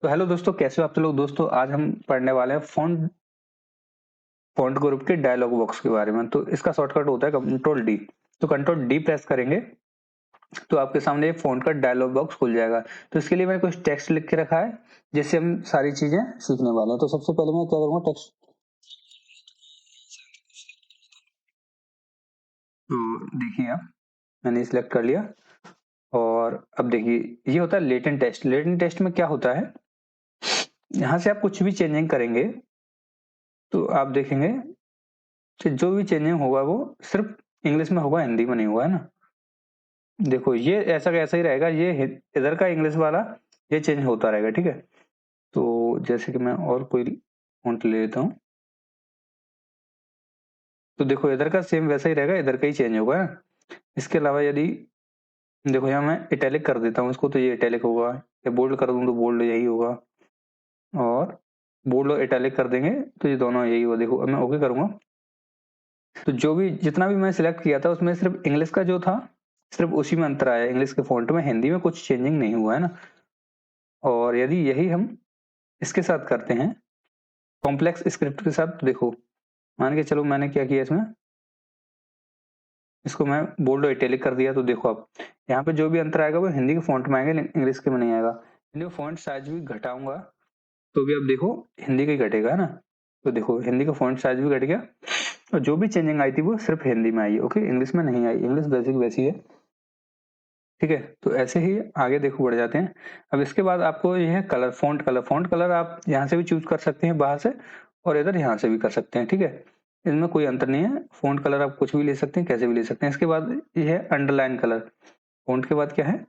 तो हेलो दोस्तों, कैसे हो आप लोग। दोस्तों आज हम पढ़ने वाले हैं फॉन्ट फॉन्ट ग्रुप के डायलॉग बॉक्स के बारे में। तो इसका शॉर्टकट होता है कंट्रोल डी। तो कंट्रोल डी प्रेस करेंगे तो आपके सामने एक फॉन्ट का डायलॉग बॉक्स खुल जाएगा। तो इसके लिए मैंने कुछ टेक्स्ट लिख के रखा है जिससे हम सारी चीजें सीखने वाले हैं। तो सबसे पहले मैं क्या करूंगा, टेक्स्ट तो देखिए आप, मैंने सिलेक्ट कर लिया। और अब देखिए ये होता है लेटेंट टेक्स्ट। लेटेंट टेक्स्ट में क्या होता है, यहाँ से आप कुछ भी चेंजिंग करेंगे तो आप देखेंगे कि जो भी चेंजिंग होगा वो सिर्फ इंग्लिश में होगा, हिंदी में नहीं होगा, है ना। देखो ये ऐसा का ऐसा ही रहेगा, ये इधर का इंग्लिश वाला ये चेंज होता रहेगा, ठीक है। तो जैसे कि मैं और कोई फॉन्ट ले लेता हूँ, तो देखो इधर का सेम वैसा ही रहेगा, इधर का ही चेंज होगा ना। इसके अलावा यदि देखो यहाँ मैं इटैलिक कर देता हूँ इसको, तो ये इटैलिक होगा, या बोल्ड कर दूँ तो बोल्ड यही होगा, और बोल्ड और इटैलिक कर देंगे तो ये दोनों यही होगा। देखो अब मैं ओके करूंगा तो जो भी जितना भी मैं सिलेक्ट किया था उसमें सिर्फ इंग्लिश का जो था सिर्फ उसी में अंतर आया, इंग्लिश के फॉन्ट में, हिंदी में कुछ चेंजिंग नहीं हुआ, है ना। और यदि यही हम इसके साथ करते हैं कॉम्प्लेक्स स्क्रिप्ट के साथ, तो देखो मान के चलो मैंने क्या किया इसमें, इसको मैं बोल्ड और इटैलिक कर दिया। तो देखो अब यहाँ पे जो भी अंतर आएगा वो हिंदी के फॉन्ट में आएगा, इंग्लिश के में नहीं आएगा। हिंदी फॉन्ट साइज भी घटाऊंगा तो भी अब देखो हिंदी का ही घटेगा, है ना। तो देखो हिंदी का फॉन्ट साइज भी घट गया और जो भी चेंजिंग आई थी वो सिर्फ हिंदी में आई, ओके, इंग्लिश में नहीं आई। इंग्लिश वैसी की वैसी है, ठीक है। तो ऐसे ही आगे देखो बढ़ जाते हैं। अब इसके बाद आपको ये है कलर, फॉन्ट कलर आप यहाँ से भी चूज कर सकते हैं बाहर से, और इधर यहाँ से भी कर सकते हैं, ठीक है। इनमें कोई अंतर नहीं है, फॉन्ट कलर आप कुछ भी ले सकते हैं, कैसे भी ले सकते हैं। इसके बाद ये है अंडरलाइन कलर। फॉन्ट के बाद क्या है,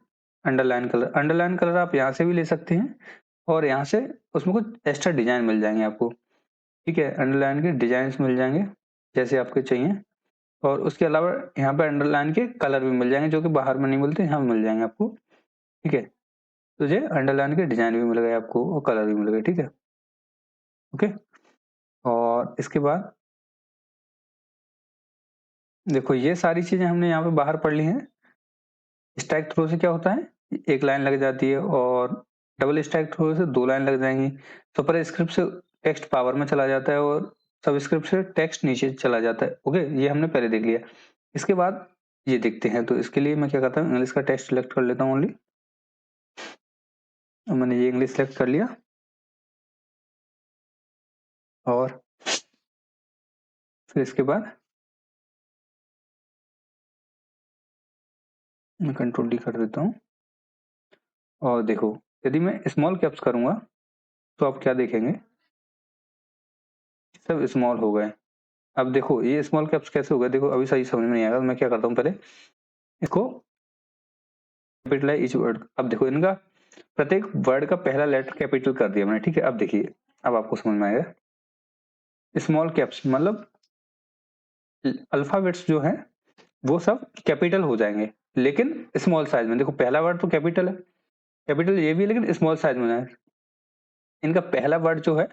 अंडरलाइन कलर। अंडरलाइन कलर आप यहाँ से भी ले सकते हैं और यहाँ से उसमें कुछ एक्स्ट्रा डिजाइन मिल जाएंगे आपको, ठीक है। अंडरलाइन के डिजाइन मिल जाएंगे जैसे आपके चाहिए, और उसके अलावा यहाँ पे अंडरलाइन के कलर भी मिल जाएंगे जो कि बाहर में नहीं मिलते, यहाँ मिल जाएंगे आपको, ठीक है। तो ये अंडरलाइन के डिजाइन भी मिल गए आपको और कलर भी मिल गए, ठीक है, ओके। और इसके बाद देखो ये सारी चीजें हमने यहाँ पे बाहर पढ़ ली हैं। स्ट्राइक थ्रो से क्या होता है, एक लाइन लग जाती है, और डबल स्ट्राइक थ्रो से दो लाइन लग जाएंगी। सुपर स्क्रिप्ट से टेक्स्ट पावर में चला जाता है और सब स्क्रिप्ट से टेक्स्ट नीचे चला जाता है, ओके। ये हमने पहले देख लिया। इसके बाद ये देखते हैं, तो इसके लिए मैं क्या करता हूँ, इंग्लिश का टेक्स्ट सिलेक्ट कर लेता हूँ ओनली। मैंने ये इंग्लिश सेलेक्ट कर लिया, और फिर इसके बाद मैं कंट्रोल डी कर देता हूँ। और देखो यदि मैं स्मॉल कैप्स करूंगा तो आप क्या देखेंगे, सब स्मॉल हो गए। अब देखो ये स्मॉल कैप्स कैसे हो गए, देखो अभी सही समझ में नहीं आएगा। मैं क्या करता हूँ, पहले इसको कैपिटलाइज ईच वर्ड। अब देखो इनका प्रत्येक वर्ड का पहला लेटर कैपिटल कर दिया मैंने, ठीक है। अब देखिए अब आपको समझ में आएगा, स्मॉल कैप्स मतलब अल्फाबेट्स जो है वो सब कैपिटल हो जाएंगे, लेकिन स्मॉल साइज में। देखो पहला वर्ड तो कैपिटल है, कैपिटल ये भी है, लेकिन स्मॉल साइज में है। इनका पहला वर्ड जो है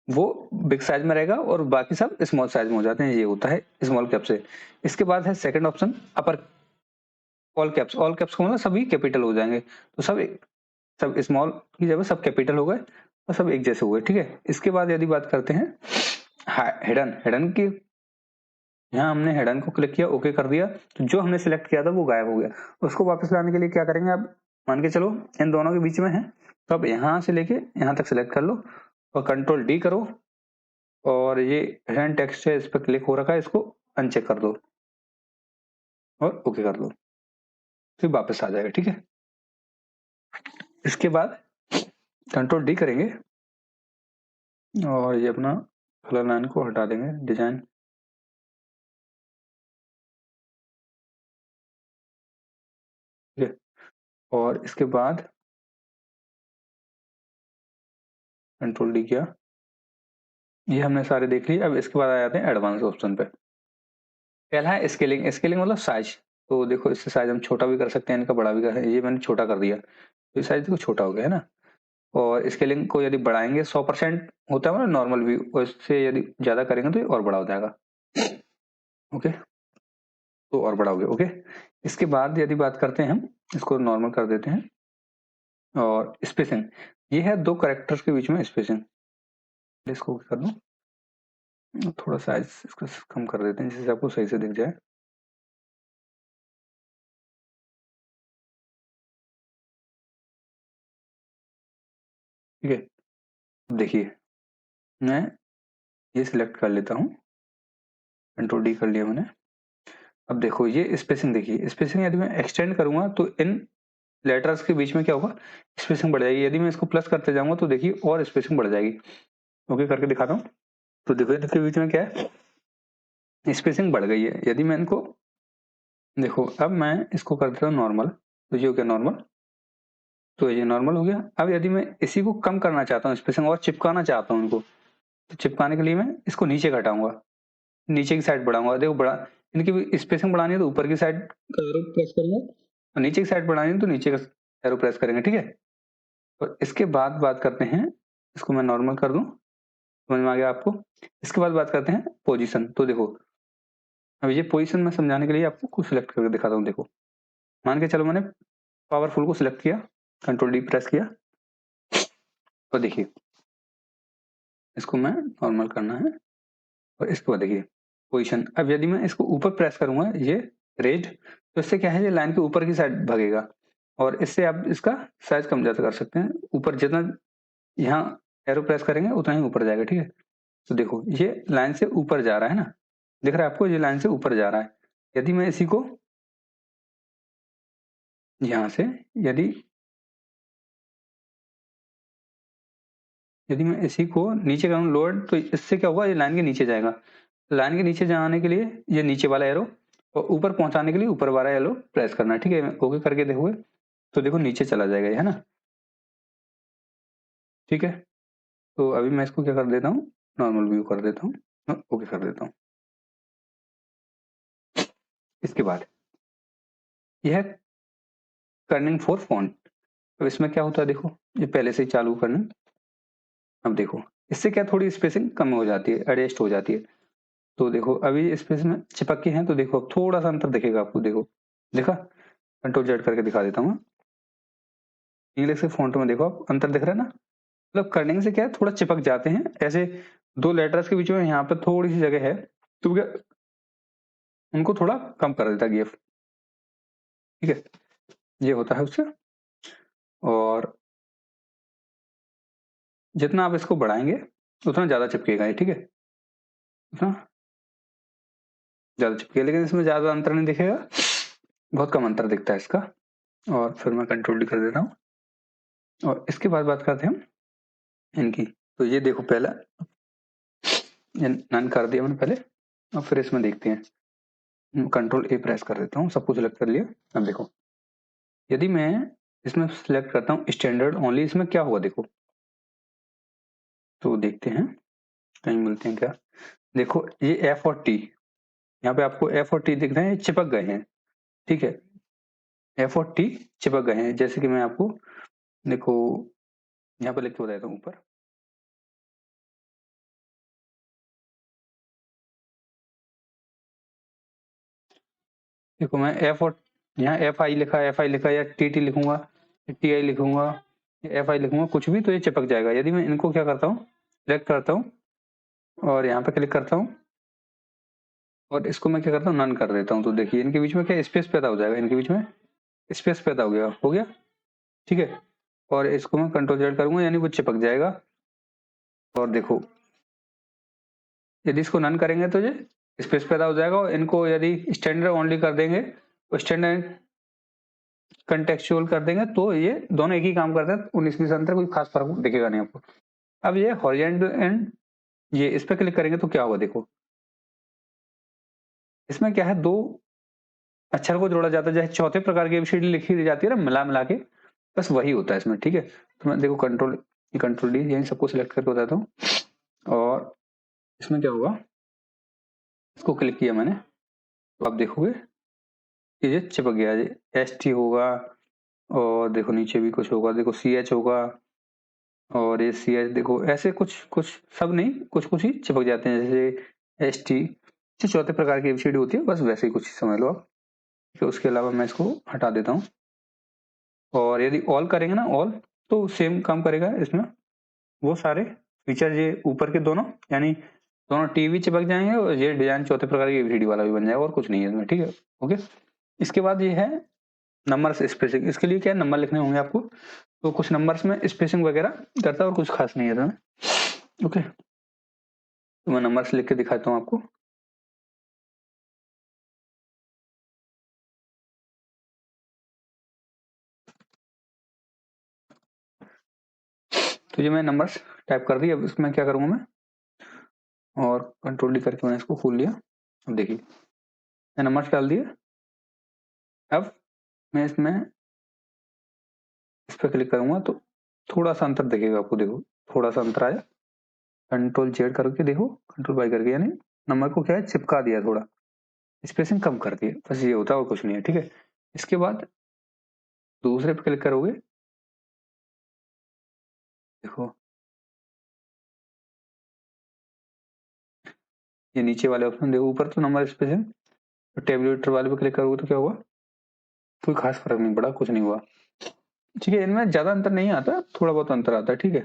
वो बिग साइज में रहेगा और बाकी सब स्मॉल साइज में हो जाते हैं, ये होता है स्मॉल कैप से। इसके बाद है सेकंड ऑप्शन, अपर ऑल कैप्स। ऑल कैप्स को मतलब सभी कैपिटल हो जाएंगे, तो सब स्मॉल की जगह सब कैपिटल हो गए और सब एक जैसे हो गए, ठीक है। इसके बाद यदि बात करते हैं हिडन, हिडन की, यहाँ हमने हिडन को क्लिक किया, ओके कर दिया, तो जो हमने सिलेक्ट किया था वो गायब हो गया। उसको वापस लाने के लिए क्या करेंगे, आप मान के चलो इन दोनों के बीच में है, तो अब यहाँ से लेके यहाँ तक सिलेक्ट कर लो और कंट्रोल डी करो, और ये हिडन टेक्स्ट है इस पर क्लिक हो रखा है, इसको अनचेक कर दो और ओके कर दो, फिर वापस आ जाएगा, ठीक है। इसके बाद कंट्रोल डी करेंगे और ये अपना कलर लाइन को हटा देंगे, डिजाइन, ठीक है। और इसके बाद कंट्रोल डी किया, ये हमने सारे देख लिए। अब इसके बाद आ जाते हैं एडवांस ऑप्शन पे। पहला है स्केलिंग। स्केलिंग मतलब साइज। तो देखो इससे साइज हम छोटा भी कर सकते हैं, इनका बड़ा भी कर सकते हैं। ये मैंने छोटा कर दिया तो साइज देखो छोटा हो गया, है ना। और स्केलिंग को यदि बढ़ाएंगे 100% होता है ना नॉर्मल व्यू, और इससे यदि ज्यादा करेंगे तो ये और बड़ा हो जाएगा, ओके। तो और बड़ा हो गया, ओके। इसके बाद यदि बात करते हैं हम, इसको नॉर्मल कर देते हैं। और स्पेसिंग, ये है दो कैरेक्टर्स के बीच में स्पेसिंग। इसको कर दूं, थोड़ा साइज इसका कम कर देते हैं जिससे आपको सही से दिख जाए। ठीक है, देखिए मैं ये सिलेक्ट कर लेता हूँ, कंट्रोल डी कर लिया मैंने। अब देखो ये स्पेसिंग, देखिए स्पेसिंग यदि मैं एक्सटेंड करूंगा तो इन लेटर्स के बीच में क्या होगा, स्पेसिंग बढ़ जाएगी। यदि मैं इसको प्लस करते जाऊंगा तो देखिए और स्पेसिंग बढ़ जाएगी। ओके करके दिखाता हूँ। तो देखो इनके बीच में क्या है, स्पेसिंग बढ़ गई है। यदि मैं इनको देखो, अब मैं इसको कर देता हूँ नॉर्मल, तो ये हो गया नॉर्मल, तो ये नॉर्मल हो गया। अब यदि मैं इसी को कम करना चाहता हूँ, स्पेसिंग और चिपकाना चाहता हूँ इनको, तो चिपकाने के लिए मैं इसको नीचे घटाऊंगा, नीचे की साइड बढ़ाऊंगा। देखो बड़ा, इनकी स्पेसिंग बढ़ानी है तो ऊपर की साइड का एरो प्रेस करूंगा, और नीचे की साइड बढ़ानी है तो नीचे का एरो प्रेस करेंगे। ठीक है, और इसके बाद बात करते हैं, इसको मैं नॉर्मल कर दूं, समझ में आ गया आपको। इसके बाद बात करते हैं पोजीशन। तो देखो अब ये पोजीशन में समझाने के लिए आपको कुछ सिलेक्ट करके दिखाता हूँ। देखो मान के चलो मैंने पावरफुल को सिलेक्ट किया, कंट्रोल डी प्रेस किया, और देखिए इसको मैं नॉर्मल करना है, और इसके बाद देखिए पोजीशन। अब यदि मैं इसको ऊपर प्रेस करूंगा ये रेड, तो इससे क्या है, ये लाइन के ऊपर की साइड भागेगा, और इससे आप इसका साइज कम ज्यादा कर सकते हैं। ऊपर जितना यहाँ एरो प्रेस करेंगे उतना ही ऊपर जाएगा। ठीक है, तो देखो ये लाइन से ऊपर जा रहा है ना, दिख रहा है आपको, ये लाइन से ऊपर जा रहा है। यदि मैं इसी को यहाँ से यदि यदि मैं इसी को नीचे करूँ लोअर, तो इससे क्या होगा, ये लाइन के नीचे जाएगा। लाइन के नीचे जाने के लिए ये नीचे वाला एरो, और ऊपर पहुंचाने के लिए ऊपर वाला एरो प्रेस करना है। ठीक है, ओके करके देखोगे तो देखो नीचे चला जाएगा, है ना। ठीक है, तो अभी मैं इसको क्या कर देता हूँ, नॉर्मल व्यू कर देता हूँ, ओके कर देता हूँ। इसके बाद यह कर्निंग फॉर फॉन्ट। तो इसमें क्या होता है, देखो ये पहले से ही चालू करना। अब देखो इससे क्या थोड़ी स्पेसिंग कम हो जाती है, एडजस्ट हो जाती है। तो देखो अभी स्पेस में चिपक के हैं, तो देखो अब थोड़ा सा अंतर दिखेगा आपको। देखो देखा, कंट्रोल जेड करके दिखा देता हूँ। इंग्लिश के फॉन्ट में देखो आप अंतर दिख रहा है ना, मतलब कर्निंग से क्या है, थोड़ा चिपक जाते हैं ऐसे। दो लेटर्स के बीच में यहाँ पे थोड़ी सी जगह है, तो क्या उनको थोड़ा कम कर देता है गिफ। ठीक है, ये होता है उससे। और जितना आप इसको बढ़ाएंगे उतना ज्यादा चिपकेगा ये। ठीक है, उतना ज्यादा चिपकेगा, लेकिन इसमें ज्यादा अंतर नहीं दिखेगा, बहुत कम अंतर दिखता है इसका। और फिर मैं कंट्रोल डी कर देता हूँ, और इसके बाद बात करते हैं हम इनकी। तो ये देखो पहला नन कर दिया मैंने पहले, और फिर इसमें देखते हैं, कंट्रोल ए प्रेस कर देता हूँ, सब कुछ सिलेक्ट कर लिया। अब देखो यदि मैं इसमें सिलेक्ट करता हूँ स्टैंडर्ड ओनली, इसमें क्या होगा देखो, तो देखते हैं कहीं मिलते हैं क्या। देखो ये एफ और टी, यहाँ पे आपको एफ और टी दिख रहे हैं, चिपक गए हैं। ठीक है, एफ और टी चिपक गए हैं, जैसे कि मैं आपको देखो यहाँ पे लिख के बताता हूँ ऊपर। देखो मैं एफ और यहाँ एफ आई लिखा, एफ आई लिखा, या टी टी लिखूंगा, टी आई लिखूंगा, एफ आई लिखूंगा, कुछ भी, तो ये चिपक जाएगा। यदि मैं इनको क्या करता हूँ, सिलेक्ट करता हूँ और यहाँ पे क्लिक करता हूँ, और इसको मैं क्या करता हूँ, नन कर देता हूँ, तो देखिए इनके बीच में क्या स्पेस पैदा हो जाएगा, इनके बीच में स्पेस पैदा हो गया। ठीक है, और इसको मैं कंट्रोल जेड करूंगा, यानी वो चिपक जाएगा। और देखो यदि इसको नन करेंगे तो ये स्पेस पैदा हो जाएगा, और इनको यदि स्टैंडर्ड ओनली कर देंगे, स्टैंडर्ड कंटेक्चुअल कर देंगे, तो ये दोनों एक ही काम करते हैं, 19-20 अंतर, कोई खास फर्क दिखेगा नहीं आपको। अब ये हॉरिजॉन्टल एंड, ये इस पर क्लिक करेंगे तो क्या होगा, देखो इसमें क्या है, दो अक्षर को जोड़ा जाता है, जैसे चौथे प्रकार की एबीसीडी लिखी जाती है ना, मिला मिला के, बस वही होता है इसमें। ठीक है, तो मैं देखो कंट्रोल डी यही सबको सिलेक्ट करके बताता हूँ, और इसमें क्या होगा, इसको क्लिक किया मैंने, तो आप देखोगे कि ये चिपक गया, ये एस टी होगा, और देखो नीचे भी कुछ होगा, देखो सी एच होगा, और ये सी एच, देखो ऐसे कुछ कुछ, सब नहीं, कुछ कुछ ही चिपक जाते हैं, जैसे एस टी, जो चौथे प्रकार की एबीसीडी होती है, बस वैसे ही कुछ समझ लो आप। तो उसके अलावा मैं इसको हटा देता हूँ, और यदि ऑल करेंगे ना, ऑल, तो सेम काम करेगा इसमें, वो सारे फीचर ये ऊपर के दोनों, यानी दोनों टीवी चिपक जाएंगे और ये डिजाइन चौथे प्रकार की एबीसीडी वाला भी बन जाएगा और कुछ नहीं है इसमें, ठीक है। ओके, इसके बाद ये है नंबर स्पेसिंग। इसके लिए क्या नंबर लिखने होंगे आपको, तो कुछ नंबर्स में स्पेसिंग वगैरह करता है और कुछ खास नहीं है इसमें। ओके, तो मैं नंबर्स लिख के दिखाता हूँ आपको। तो ये मैं नंबर्स टाइप कर दी। अब इसमें क्या करूंगा मैं, और कंट्रोल डी करके मैंने इसको खोल लिया। अब देखिए मैं नंबर्स डाल दिए। अब मैं इसमें इस पर क्लिक करूंगा तो थोड़ा सा अंतर दिखेगा आपको, देखो थोड़ा सा अंतर आया। कंट्रोल जेड करके देखो, कंट्रोल वाई करके, यानी नंबर को क्या है चिपका दिया, थोड़ा स्पेसिंग कम कर दी, बस ये होता है और कुछ नहीं है, ठीक है। इसके बाद दूसरे पे क्लिक करोगे, देखो ये नीचे वाले ऑप्शन देखो, ऊपर तो नंबर स्पेसिंग, तो टेबुलेटर वाले पे क्लिक करोगे तो क्या हुआ, कोई खास फर्क नहीं पड़ा, कुछ नहीं हुआ, ठीक है। इनमें ज्यादा अंतर नहीं आता, थोड़ा बहुत अंतर आता है, ठीक है।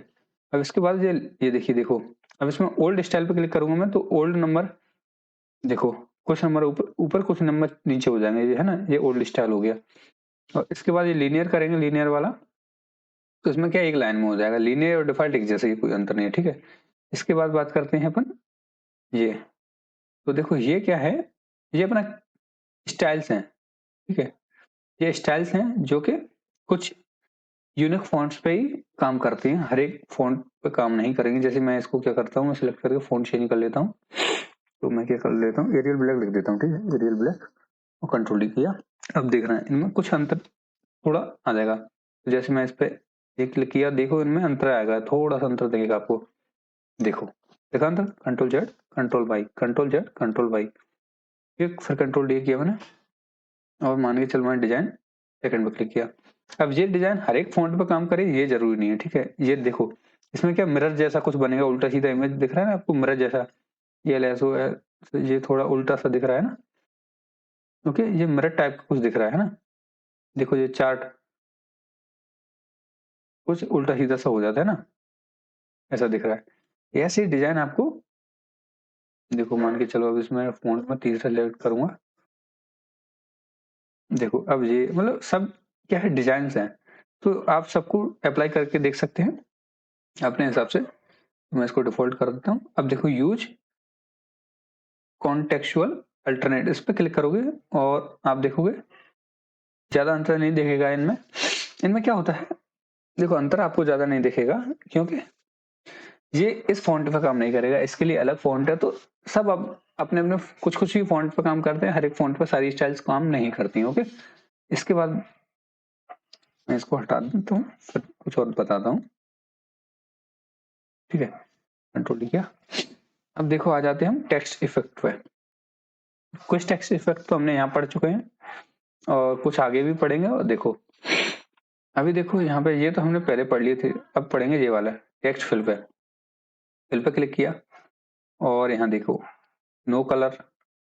अब इसके बाद ये देखिए, देखो अब इसमें ओल्ड स्टाइल पे क्लिक करूंगा मैं, तो ओल्ड नंबर देखो, कुछ नंबर ऊपर ऊपर कुछ नंबर नीचे हो जाएंगे, ये है ना, ये ओल्ड स्टाइल हो गया। और इसके बाद ये लीनियर करेंगे, लीनियर वाला, तो इसमें क्या एक लाइन में हो जाएगा, लीनियर और डिफॉल्ट एक जैसे ही, कोई अंतर नहीं है, ठीक है। इसके बाद बात करते हैं अपन ये, तो देखो ये क्या है, ये अपना स्टाइल्स हैं, ठीक है। ये स्टाइल्स हैं जो कि कुछ यूनिक फॉन्ट्स पे ही काम करती हैं, हर एक फॉन्ट पे काम नहीं करेंगे। जैसे मैं इसको क्या करता हूँ, मैं सिलेक्ट करके फॉन्ट चेंज कर लेता हूँ, तो मैं क्या कर लेता हूँ, एरियल ब्लैक लिख देता हूँ, ठीक है, एरियल ब्लैक, और कंट्रोल डी किया। अब देख रहे हैं इनमें कुछ अंतर थोड़ा आ जाएगा, तो जैसे मैं इस पे एक क्लिक किया, देखो इनमें अंतर आएगा, थोड़ा सा अंतर दिखेगा आपको, देखो देखा अंतर, control Z control Y, control Z control Y, फिर कंट्रोल डी किया मैंने, और मान के चल मैंने डिजाइन सेकंड पे क्लिक किया। अब ये डिजाइन हर एक फॉन्ट पे काम करे ये जरूरी नहीं है, ठीक है। ये देखो इसमें क्या मिरर जैसा कुछ बनेगा, उल्टा सीधा इमेज दिख रहा है ना आपको, मिरर जैसा, ये लेसो है, ये थोड़ा उल्टा सा दिख रहा है ना, ओके, ये मिरर टाइप का कुछ दिख रहा है ना, देखो ये चार्ट कुछ उल्टा सीधा सा हो जाता है ना, ऐसा दिख रहा है। ऐसे डिजाइन आपको देखो, मान के चलो अब इसमें फॉन्ट में तीसरा सेलेक्ट करूंगा, देखो अब ये मतलब सब क्या है डिजाइन हैं, तो आप सबको अप्लाई करके देख सकते हैं अपने हिसाब से। मैं इसको डिफॉल्ट कर देता हूँ। अब देखो यूज कॉन्टेक्चुअल अल्टरनेट, इस पर क्लिक करोगे और आप देखोगे ज्यादा अंतर नहीं दिखेगा इनमें। इनमें क्या होता है, देखो अंतर आपको ज्यादा नहीं दिखेगा, क्योंकि ये इस फॉन्ट पे काम नहीं करेगा, इसके लिए अलग फॉन्ट है, तो सब अब अपने अपने कुछ कुछ ही फॉन्ट पे काम करते हैं, हर एक फॉन्ट पे सारी स्टाइल्स काम नहीं करती हैं, ओके। इसके बाद मैं इसको हटा देता हूँ, फिर कुछ और बताता हूँ, ठीक है। कंट्रोल डी किया। अब देखो आ जाते हैं हम टेक्स्ट इफेक्ट पे। कुछ टेक्स्ट इफेक्ट तो हमने यहाँ पढ़ चुके हैं और कुछ आगे भी पढ़ेंगे। और देखो अभी देखो यहाँ पे, ये तो हमने पहले पढ़ लिए थे, अब पढ़ेंगे ये वाला टेक्स्ट फिल पे। फिल पे क्लिक किया और यहाँ देखो नो कलर,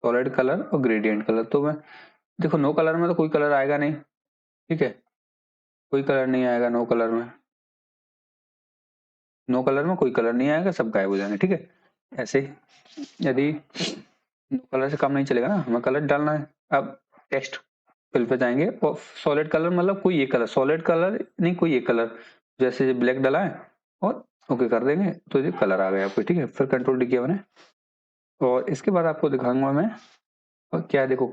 सॉलिड कलर और ग्रेडियंट कलर। तो मैं देखो नो कलर में तो कोई कलर आएगा नहीं, ठीक है, कोई कलर नहीं आएगा नो कलर में, नो कलर में कोई कलर नहीं आएगा, सब गायब हो जाएंगे, ठीक है। ऐसे ही यदि नो कलर से काम नहीं चलेगा ना, हमें कलर डालना है। अब टेक्स्ट फिल पे जाएंगे और सॉलिड कलर मतलब कोई एक कलर, सॉलिड कलर नहीं कोई एक कलर, जैसे ब्लैक डाला है और ओके कर देंगे तो ये कलर आ गया आपको, ठीक है। फिर कंट्रोल डी किया मैंने, और इसके बाद आपको दिखाऊंगा मैं, और क्या देखो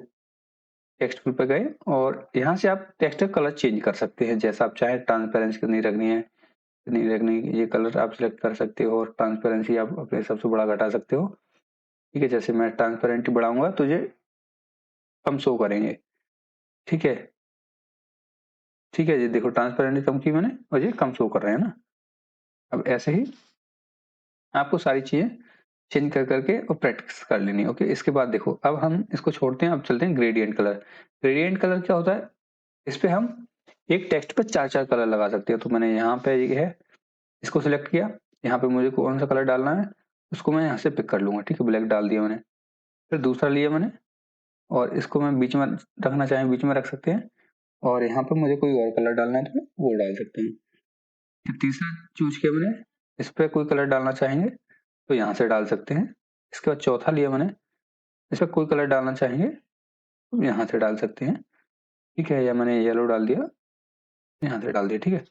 टेक्स्ट फिल पे गए और यहाँ से आप टेक्स्ट का कलर चेंज कर सकते हैं जैसा आप चाहें, ट्रांसपेरेंसी कितनी रखनी है, नहीं रखनी, ये कलर आप सिलेक्ट कर सकते हो, और ट्रांसपेरेंसी आप अपने हिसाब से बड़ा घटा सकते हो, ठीक है। जैसे मैं ट्रांसपेरेंसी बढ़ाऊंगा तो ये कम शो करेंगे, ठीक है, ठीक है। ये देखो ट्रांसपेरेंसी कम की मैंने और ये कम शो कर रहे हैं ना। अब ऐसे ही आपको सारी चीजें चेंज कर करके और प्रैक्टिस कर लेनी, ओके। इसके बाद देखो अब हम इसको छोड़ते हैं, अब चलते हैं ग्रेडियंट कलर। ग्रेडियंट कलर क्या होता है, इस पे हम एक टेक्स्ट पे चार चार कलर लगा सकते हैं। तो मैंने यहाँ पे ये है, इसको सिलेक्ट किया, यहाँ पे मुझे कौन सा कलर डालना है उसको मैं यहाँ से पिक कर लूंगा, ठीक है, ब्लैक डाल दिया मैंने। फिर दूसरा लिया मैंने और इसको मैं बीच में रखना चाहें बीच में रख सकते हैं, और यहाँ पे मुझे कोई और कलर डालना है तो वो डाल सकते हैं। तीसरा चूज किया मैंने, इस पर कोई कलर डालना चाहेंगे तो यहाँ से डाल सकते हैं। इसके बाद चौथा लिया मैंने, इस पर कोई कलर डालना चाहेंगे तो यहाँ से डाल सकते हैं, ठीक है। या मैंने येलो डाल दिया, यहाँ से डाल दिया, ठीक है।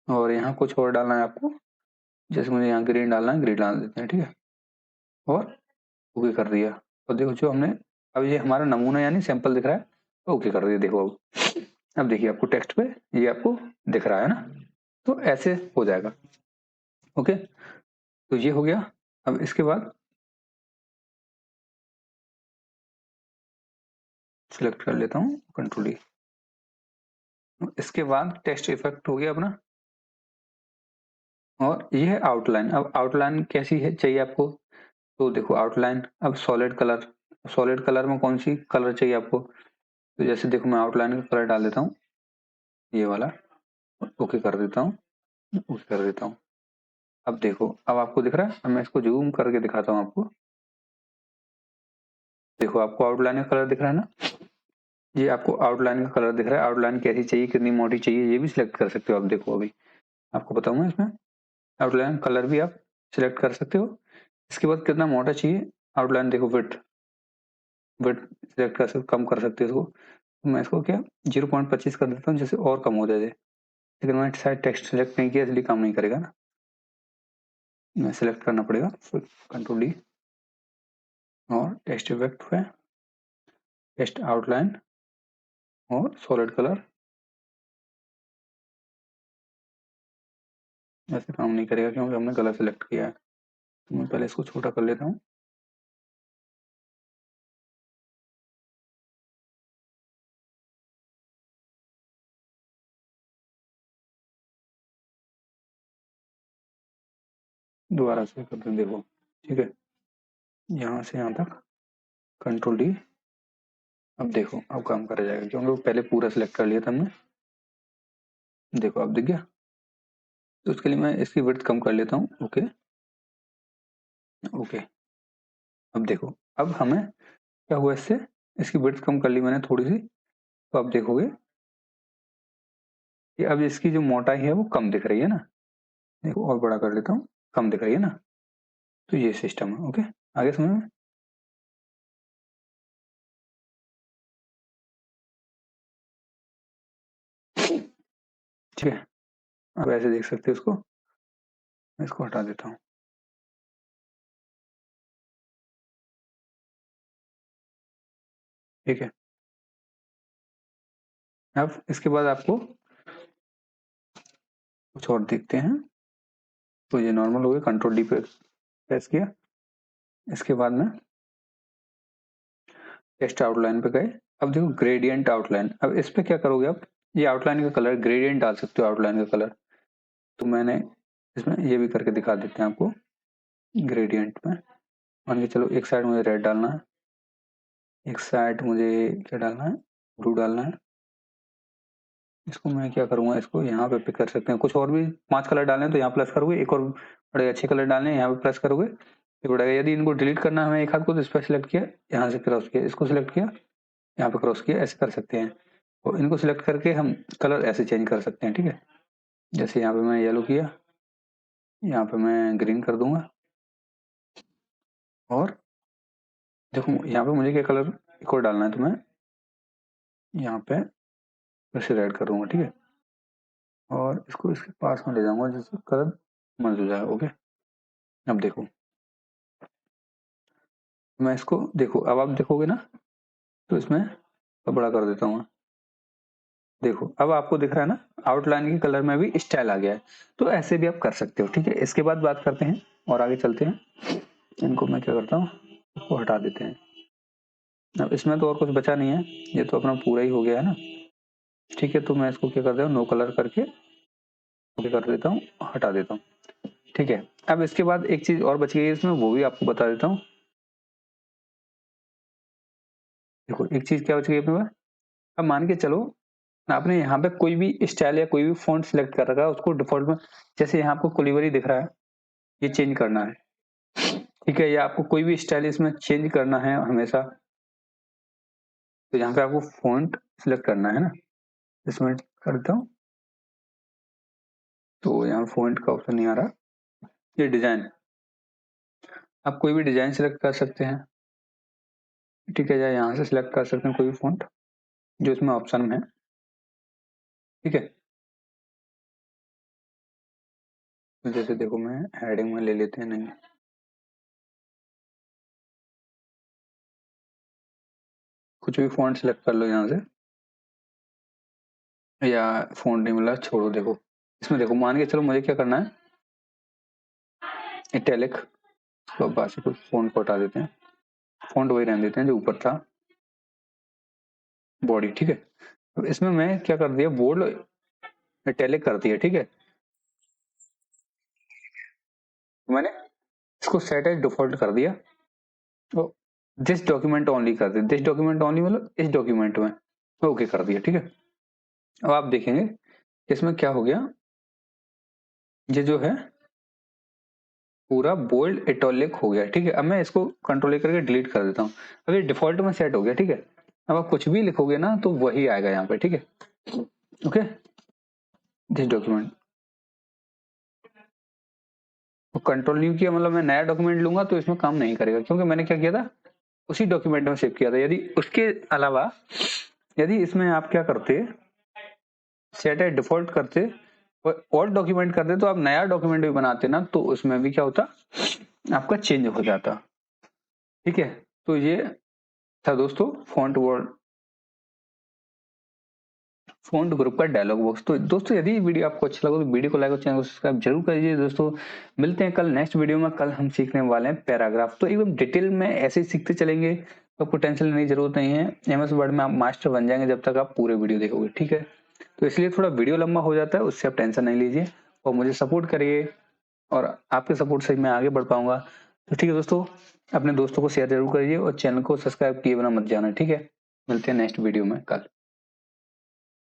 और यहाँ कुछ और डालना है आपको, जैसे मुझे यहाँ ग्रीन डालना है, ग्रीन डाल देते हैं, ठीक है। और ओके कर दिया। और देखो जो हमने, अब ये हमारा नमूना यानी सैंपल दिख रहा है, ओके कर दिया। देखो अब देखिए आपको टेक्स्ट पे ये आपको दिख रहा है ना, तो ऐसे हो जाएगा। ओके, तो ये हो गया। अब इसके बाद सिलेक्ट कर लेता हूँ, कंट्रोल डी। इसके बाद टेक्स्ट इफेक्ट हो गया अपना, और ये है आउटलाइन। अब आउटलाइन कैसी है चाहिए आपको, तो देखो आउटलाइन, अब सॉलिड कलर, सॉलिड कलर में कौन सी कलर चाहिए आपको, तो जैसे देखो मैं आउटलाइन का कलर डाल देता हूँ, ये वाला, ओके कर देता हूँ, ओके कर देता हूँ। अब देखो, अब आपको दिख रहा है, अब मैं इसको जूम करके दिखाता हूँ आपको। देखो आपको आउटलाइन का कलर दिख रहा है ना, ये आपको आउटलाइन का कलर दिख रहा है। आउटलाइन कैसी चाहिए, कितनी मोटी चाहिए, ये भी सिलेक्ट कर सकते हो आप। देखो अभी आपको बताऊंगा, इसमें आउटलाइन कलर भी आप सिलेक्ट कर सकते हो। इसके बाद कितना मोटा चाहिए आउटलाइन, देखो विड्थ, विड्थ सिलेक्ट कर सकते, कम कर सकते हो इसको। तो मैं इसको क्या 0.25 कर देता हूँ, जैसे और कम हो जाए। लेकिन मैं शायद टेक्स्ट सिलेक्ट नहीं किया, इसलिए काम नहीं करेगा ना, मैं सिलेक्ट करना पड़ेगा, कंट्रोल डी। और टेक्स्ट इफेक्ट पे टेक्स्ट आउटलाइन और सॉलिड कलर, ऐसे काम नहीं करेगा क्योंकि हमने कलर सेलेक्ट किया है। तो मैं पहले इसको छोटा कर लेता हूँ। दोबारा से करते हैं, देखो ठीक है, यहाँ से यहाँ तक कंट्रोल डी। अब देखो अब काम कर जाएगा, क्योंकि वो पहले पूरा सिलेक्ट कर लिया था हमने। देखो अब दिख गया। तो उसके लिए मैं इसकी विड्थ कम कर लेता हूँ, ओके ओके। अब देखो, अब हमें क्या हुआ इससे, इसकी विड्थ कम कर ली मैंने थोड़ी सी, तो आप देखोगे कि अब इसकी जो मोटाई है वो कम दिख रही है ना। देखो और बड़ा कर लेता हूँ, कम दिख रही है ना। तो ये सिस्टम है, ओके। आगे समझ में, ठीक है। अब ऐसे देख सकते हो इसको, मैं इसको हटा देता हूँ, ठीक है। अब इसके बाद आपको कुछ और देखते हैं। तो ये नॉर्मल हो गया, कंट्रोल डी पे प्रेस किया। इसके बाद में टेक्स्ट आउटलाइन पे गए। अब देखो ग्रेडियंट आउटलाइन, अब इस पे क्या करोगे आप, ये आउटलाइन का कलर ग्रेडियंट डाल सकते हो, आउटलाइन का कलर। तो मैंने इसमें ये भी करके दिखा देते हैं आपको। ग्रेडियंट में मान के चलो, एक साइड मुझे रेड डालना है, एक साइड मुझे क्या डालना है, ब्लू डालना है। इसको मैं क्या करूंगा, इसको यहाँ पे पिक कर सकते हैं। कुछ और भी 5 कलर डालने हैं तो यहाँ प्लस करोगे, एक और बड़े अच्छे कलर डालने हैं यहाँ पे प्लस करोगे, ये बढ़ेगा। यदि इनको डिलीट करना है हमें एक हाथ को, तो इस पर सिलेक्ट किया, यहाँ से क्रॉस किया, इसको सिलेक्ट किया, यहाँ पे क्रॉस किया, ऐसे कर सकते हैं। और इनको सिलेक्ट करके हम कलर ऐसे चेंज कर सकते हैं, ठीक है। जैसे यहाँ पे मैं येलो किया, यहाँ पे मैं ग्रीन कर दूंगा। और देखो यहाँ पे मुझे क्या कलर एक और डालना है, तो मैं यहाँ पे फिर से रेड कर दूंगा, ठीक है। और इसको इसके पास में ले जाऊंगा जिससे कलर मर्ज हो जाएगा, ओके। अब देखो मैं इसको, देखो अब आप देखोगे ना, तो इसमें बड़ा कर देता हूँ। देखो अब आपको दिख रहा है ना, आउटलाइन के कलर में भी स्टाइल आ गया है। तो ऐसे भी आप कर सकते हो, ठीक है। इसके बाद बात करते हैं और आगे चलते हैं। इनको मैं क्या करता हूँ, इसको हटा देते हैं। अब इसमें तो और कुछ बचा नहीं है, ये तो अपना पूरा ही हो गया है ना, ठीक है। तो मैं इसको क्या करता हूँ, नो कलर करके ओके कर देता हूँ, हटा देता हूँ, ठीक है। अब इसके बाद एक चीज और बच गई है इसमें, वो भी आपको बता देता हूँ। देखो एक चीज क्या बच गई अपने पास। अब मान के चलो आपने यहाँ पे कोई भी स्टाइल या कोई भी फॉन्ट सिलेक्ट कर रखा है, उसको डिफॉल्ट में, जैसे यहाँ आपको कुलीवरी दिख रहा है, ये चेंज करना है, ठीक है। या आपको कोई भी स्टाइल इसमें चेंज करना है हमेशा, तो यहाँ पे आपको फॉन्ट सिलेक्ट करना है ना, इसमें कर देता हूँ, तो यहाँ फॉन्ट का ऑप्शन नहीं आ रहा। ये डिजाइन, आप कोई भी डिजाइन सिलेक्ट कर सकते हैं, ठीक है, या यहाँ से सिलेक्ट कर सकते हैं कोई भी फॉन्ट जो इसमें ऑप्शन में है, ठीक है। जैसे देखो मैं हेडिंग में ले लेते हैं, नहीं कुछ भी फॉन्ट सिलेक्ट कर लो यहाँ से, या फॉन्ट नहीं मिला छोड़ो। देखो इसमें देखो, मान के चलो मुझे क्या करना है, इटैलिक, तो बाकी कुछ फॉन्ट को हटा देते हैं, फॉन्ट वही रहने देते हैं जो ऊपर था, बॉडी, ठीक है। तो इसमें मैं क्या कर दिया, बोल्ड इटैलिक कर दिया, ठीक है। मैंने इसको सेट एज डिफॉल्ट कर दिया, तो दिस डॉक्यूमेंट ओनली कर दिया, दिस डॉक्यूमेंट ओनली मतलब इस डॉक्यूमेंट में ओके कर दिया, ठीक है। अब आप देखेंगे इसमें क्या हो गया, ये जो है पूरा बोल्ड इटैलिक हो गया, ठीक है। अब मैं इसको कंट्रोल करके डिलीट कर देता हूँ। अब ये डिफॉल्ट में सेट हो गया, ठीक है। अब आप कुछ भी लिखोगे ना तो वही आएगा यहाँ पे, ठीक है। Okay, this document control new किया, मतलब मैं नया डॉक्यूमेंट लूंगा तो इसमें काम नहीं करेगा, क्योंकि मैंने क्या किया था, उसी डॉक्यूमेंट में सेव किया था। यदि उसके अलावा यदि इसमें आप क्या करते, सेट एज डिफॉल्ट करते और डॉक्यूमेंट करते, तो आप नया डॉक्यूमेंट भी बनाते ना, तो उसमें भी क्या होता, आपका चेंज हो जाता, ठीक है। तो ये था दोस्तों फ़ॉन्ट ग्रुप का डायलॉग बॉक्स। तो दोस्तों यदि वीडियो आपको अच्छा लगा तो वीडियो को लाइक और चैनल को सब्सक्राइब जरूर कीजिए दोस्तों। मिलते हैं कल नेक्स्ट वीडियो में। कल हम सीखने वाले हैं पैराग्राफ, तो एकदम डिटेल में ऐसे ही सीखते चलेंगे, तो आपको टेंशन लेने की जरूरत नहीं है। एमएस वर्ड में आप मास्टर बन जाएंगे जब तक आप पूरे वीडियो देखोगे, ठीक है। तो इसलिए थोड़ा वीडियो लंबा हो जाता है, उससे आप टेंशन नहीं लीजिए और मुझे सपोर्ट करिए, और आपके सपोर्ट से मैं आगे बढ़ पाऊंगा। तो ठीक है दोस्तों, अपने दोस्तों को शेयर जरूर करिए और चैनल को सब्सक्राइब किए बिना मत जाना, ठीक है। मिलते हैं नेक्स्ट वीडियो में कल।